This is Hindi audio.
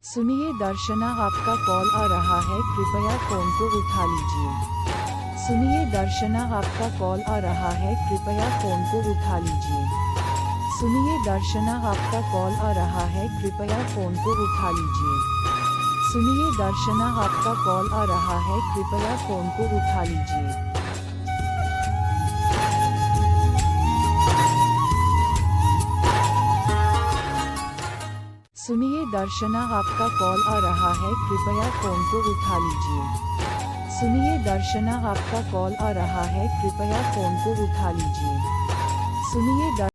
सुनिए दर्शना, आपका कॉल आ रहा है, कृपया फोन को उठा लीजिए। सुनिए दर्शना, आपका कॉल आ रहा है, कृपया फोन को उठा लीजिए। सुनिए दर्शना, आपका कॉल आ रहा है, कृपया फोन को उठा लीजिए। सुनिए दर्शना, आपका कॉल आ रहा है, कृपया फोन को उठा लीजिए। सुनिए दर्शना, आपका कॉल आ रहा है, कृपया फोन को उठा लीजिए। सुनिए दर्शना, आपका कॉल आ रहा है, कृपया फोन को उठा लीजिए। सुनिए